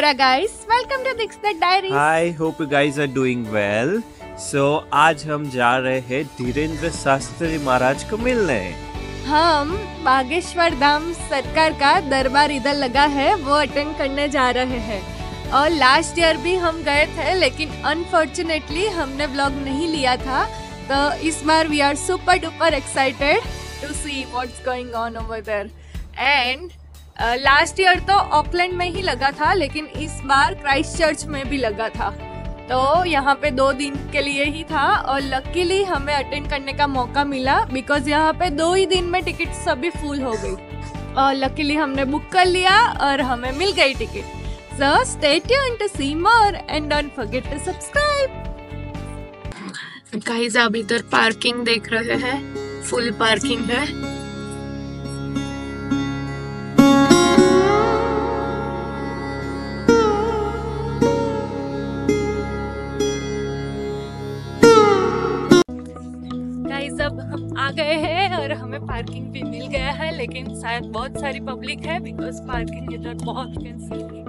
Nora guys, welcome to Dixit Diaries. Hi, hope you guys are doing well. So आज हम जा रहे हैं धीरेन्द्र शास्त्री महाराज को मिलने। हम बागेश्वर धाम सरकार का दरबार इधर लगा है वो अटेंड करने जा रहे हैं। और लास्ट ईयर भी हम गए थे लेकिन अनफॉर्चुनेटली हमने व्लॉग नहीं लिया था, तो इस बार we are super duper excited to see what's going on over there. And last year तो ऑकलैंड में ही लगा था लेकिन इस बार क्राइस्ट चर्च में भी लगा था, तो यहाँ पे 2 दिन के लिए ही था और लकीली हमें अटेंड करने का मौका मिला बिकॉज यहाँ पे 2 ही दिन में टिकट सभी फुल हो गई और लकीली हमने बुक कर लिया और हमें मिल गई ticket. So stay tuned to see more and don't forget to subscribe. Guys आप इधर पार्किंग देख रहे हैं, फुल पार्किंग है। अब हम आ गए हैं और हमें पार्किंग भी मिल गया है, लेकिन शायद बहुत सारी पब्लिक है बिकॉज पार्किंग इधर बहुत एक्सपेंसिव है।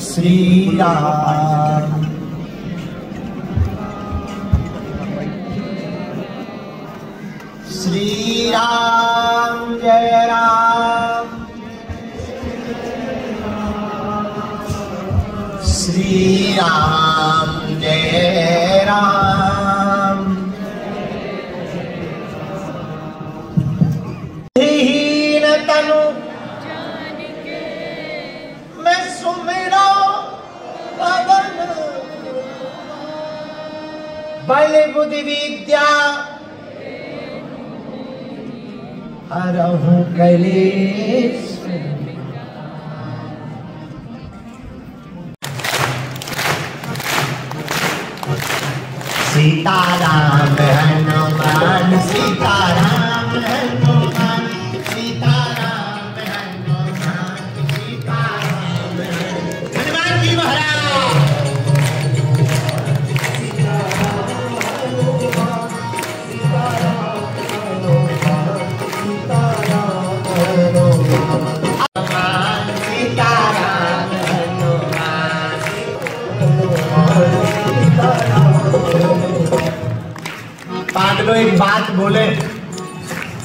श्री राम श्री राम जय राम श्री राम जय राम। हीन तनु मैं सुमिरा पवन, बल बुद्धि विद्या हरहु कलेश। सीताराम हनुमान सीताराम हनुमान सीताराम हनुमान सीताराम हनुमान जी महाराज। पागलो एक बात बोले,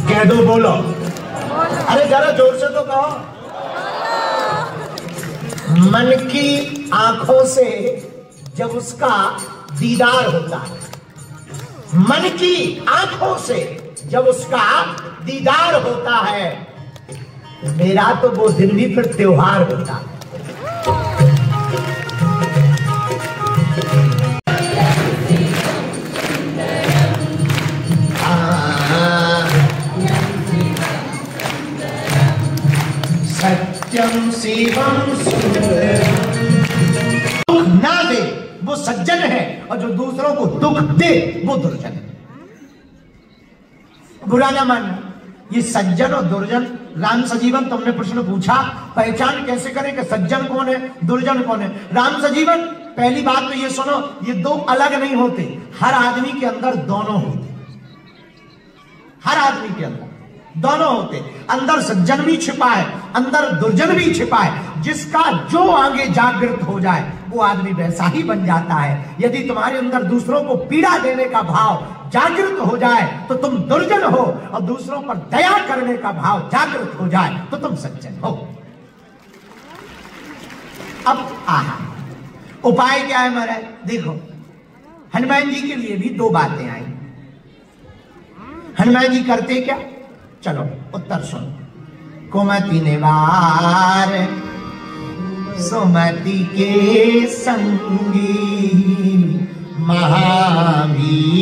कह दो, बोलो। अरे जरा जोर से तो कहो। मन की आंखों से जब उसका दीदार होता है, मन की आंखों से जब उसका दीदार होता है, मेरा तो वो दिन भी फिर त्योहार होता है। सत्यम शिवम सुंदरम, ना दे वो सज्जन है, और जो दूसरों को दुख दे वो दुर्जन है। बुरा ना मानना, ये सज्जन और दुर्जन। राम सजीवन, तुमने प्रश्न पूछा पहचान कैसे करें कि सज्जन कौन है दुर्जन कौन है। राम सजीवन, पहली बात तो ये सुनो, ये दो अलग नहीं होते, हर आदमी के अंदर दोनों होते, हर आदमी के अंदर दोनों होते। अंदर सज्जन भी छिपा है, अंदर दुर्जन भी छिपा है। जिसका जो आगे जागृत हो जाए वो आदमी वैसा ही बन जाता है। यदि तुम्हारे अंदर दूसरों को पीड़ा देने का भाव जागृत हो जाए तो तुम दुर्जन हो, और दूसरों पर दया करने का भाव जागृत हो जाए तो तुम सज्जन हो। अब आहा, उपाय क्या है महाराज? देखो, हनुमान जी के लिए भी दो बातें आई। हनुमान जी करते क्या? चलो उत्तर सुनो। कुमति निवार सुमति के संगी महावीर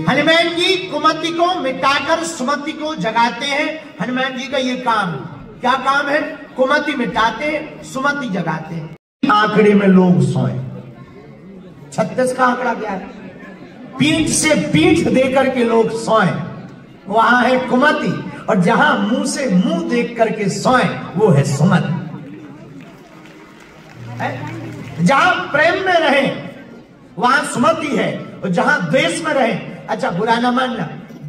हनुमान जी कुमति को मिटाकर सुमति को जगाते हैं। हनुमान जी का ये काम, क्या काम है? कुमति मिटाते हैं, सुमति जगाते हैं। आंकड़े में लोग सोए। 36 का आंकड़ा क्या है? पीठ से पीठ देकर के लोग सोए, वहां है कुमति, और जहां मुंह से मुंह देख करके सोए वो है सुमति। जहां प्रेम में रहे वहां सुमति है, और जहां द्वेष में रहे, अच्छा बुरा ना मानना,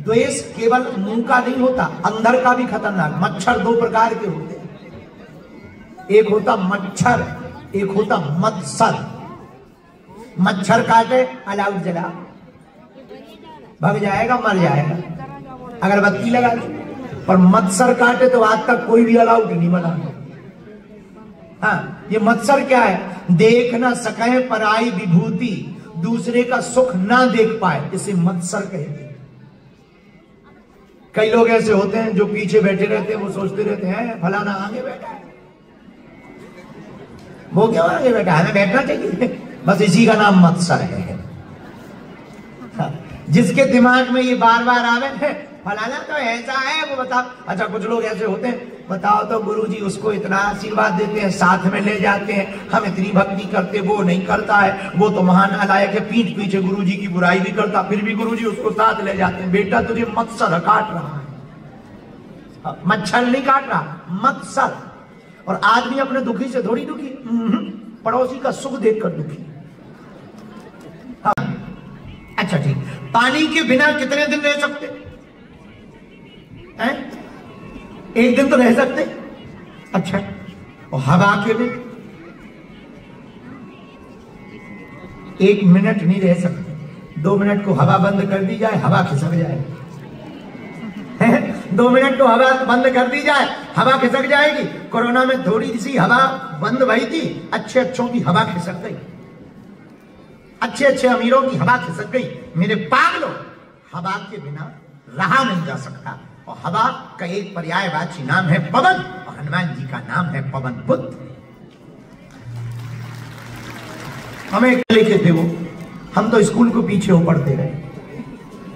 द्वेष केवल मुंह का नहीं होता, अंदर का भी खतरनाक। मच्छर दो प्रकार के होते हैं, एक होता मच्छर, एक होता मत्सर। मच्छर काटे अलाउट जला, भग जाएगा, मर जाएगा, अगरबत्ती लगा दे। पर मत्सर काटे तो आज तक कोई भी अलाउट नहीं बना। हाँ, ये मत्सर क्या है? देख ना सके पराई विभूति, दूसरे का सुख ना देख पाए, इसे मत्सर कहते हैं। कई लोग ऐसे होते हैं जो पीछे बैठे रहते हैं, वो सोचते रहते हैं फलाना आगे बैठा है, वो क्यों आगे बैठा है, हमें बैठना चाहिए। बस इसी का नाम मत्सर है। हाँ, जिसके दिमाग में ये बार बार आवे है फलाना तो ऐसा है, वो बताओ। अच्छा, कुछ लोग ऐसे होते हैं, बताओ तो गुरुजी उसको इतना आशीर्वाद देते हैं, साथ में ले जाते हैं, हम इतनी भक्ति करते, वो नहीं करता है, वो तो महान अलायक है, पीठ पीछे गुरुजी की बुराई भी करता, फिर भी गुरुजी उसको साथ ले जाते हैं। बेटा तुझे मत्सर काट रहा है, मच्छर नहीं काट रहा, मत्सर। और आदमी अपने दुखी से थोड़ी दुखी, पड़ोसी का सुख देखकर दुखी। हाँ, अच्छा ठीक। पानी के बिना कितने दिन रह सकते हैं? एक दिन तो रह सकते। अच्छा, और हवा के बिना 1 मिनट नहीं रह सकते। 2 मिनट को हवा बंद कर दी जाए, हवा खिसक जाएगी। 2 मिनट को हवा बंद कर दी जाए, हवा खिसक जाएगी। कोरोना में थोड़ी सी हवा बंद भई थी, अच्छे अच्छों की हवा खिसक गई, अच्छे अच्छे अमीरों की हवा खिसक गई। मेरे पागलों, हवा के बिना रहा नहीं जा सकता। और हवा का एक पर्यायवाची नाम है पवन, और हनुमान जी का नाम है पवन पुत्र। हमें लिखे थे वो, हम तो स्कूल को पीछे हो पढ़ते रहे,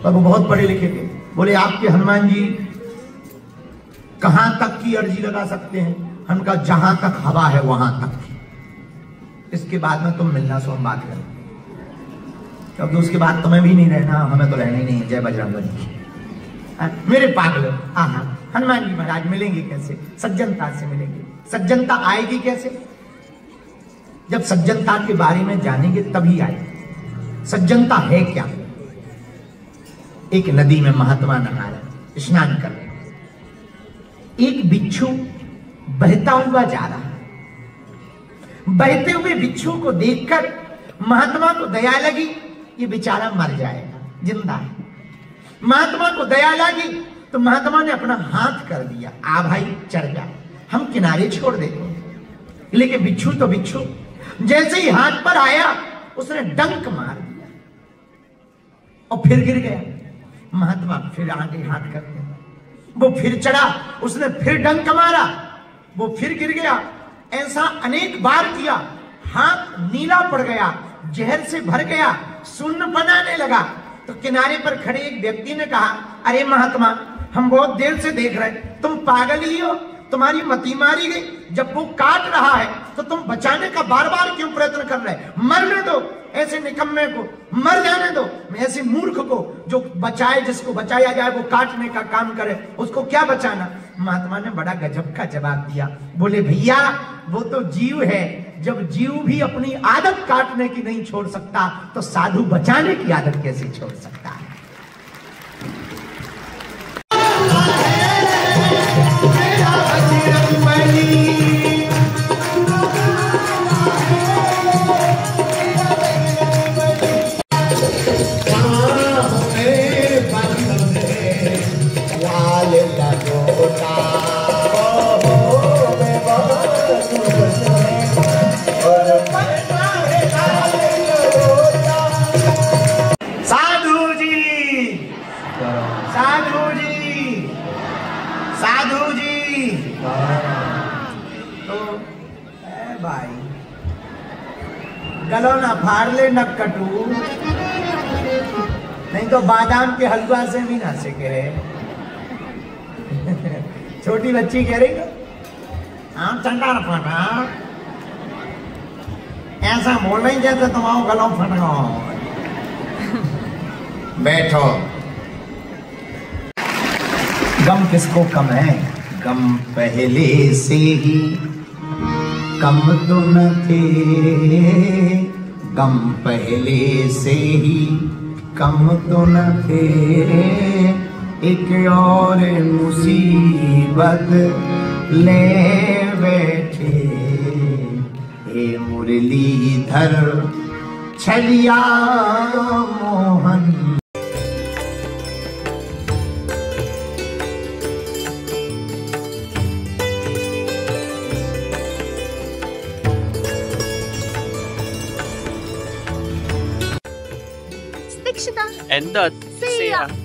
पर वो बहुत पढ़े लिखे थे। बोले आपके हनुमान जी कहां तक की अर्जी लगा सकते हैं? हम कहा जहां तक हवा है वहां तक, इसके बाद में तुम मिलना, सो हम बात करें। क्योंकि उसके बाद तुम्हें भी नहीं रहना, हमें तो रहना ही नहीं है। जय बजरंगबली। मेरे पागल, आहा, हनुमान जी महाराज मिलेंगे कैसे? सज्जनता से मिलेंगे। सज्जनता आएगी कैसे? जब सज्जनता के बारे में जानेंगे तभी आएगी। सज्जनता है क्या? एक नदी में महात्मा नहा रहे, स्नान कर रहे, एक बिच्छू बहता हुआ जा रहा है। बहते हुए बिच्छू को देखकर महात्मा को दया लगी, ये बेचारा मर जाएगा, जिंदा है। महात्मा को दया लगी तो महात्मा ने अपना हाथ कर दिया, आ भाई चढ़ जा, हम किनारे छोड़ देते। लेकिन बिच्छू तो बिच्छू, जैसे ही हाथ पर आया उसने डंक मार दिया और फिर गिर गया। महात्मा फिर आगे हाथ करते, वो फिर चढ़ा, उसने फिर डंक मारा, वो फिर गिर गया। ऐसा अनेक बार किया, हाथ नीला पड़ गया, जहर से भर गया, सुन्न बनाने लगा। तो किनारे पर खड़े एक व्यक्ति ने कहा, अरे महात्मा, हम बहुत देर से देख रहे, तुम पागल ही हो, तुम्हारी मती मारी गई। जब वो काट रहा है तो तुम बचाने का बार बार क्यों प्रयत्न कर रहे? मरने दो ऐसे निकम्मे को, मर जाने दो ऐसे मूर्ख को। जो बचाए, जिसको बचाया जाए वो काटने का काम करे, उसको क्या बचाना? महात्मा ने बड़ा गजब का जवाब दिया। बोले भैया वो तो जीव है, जब जीव भी अपनी आदत काटने की नहीं छोड़ सकता तो साधु बचाने की आदत कैसे छोड़ सकता है? साधु जी तो भाई गलो ना फाड़ ले न कटू, नहीं तो बादाम के हलवा से भी ना सीखे। छोटी बच्ची कह रही हाँ ठंडा न फटा, ऐसा बोल रही जैसे तुम्हारा गला फट गया। बैठो। गम किसको कम है? गम पहले से ही कम तो न थे, गम पहले से ही कम तो न थे। एक और मुसीबत ले बैठे, हे मुरलीधर छलिया मोहन। And the Sia.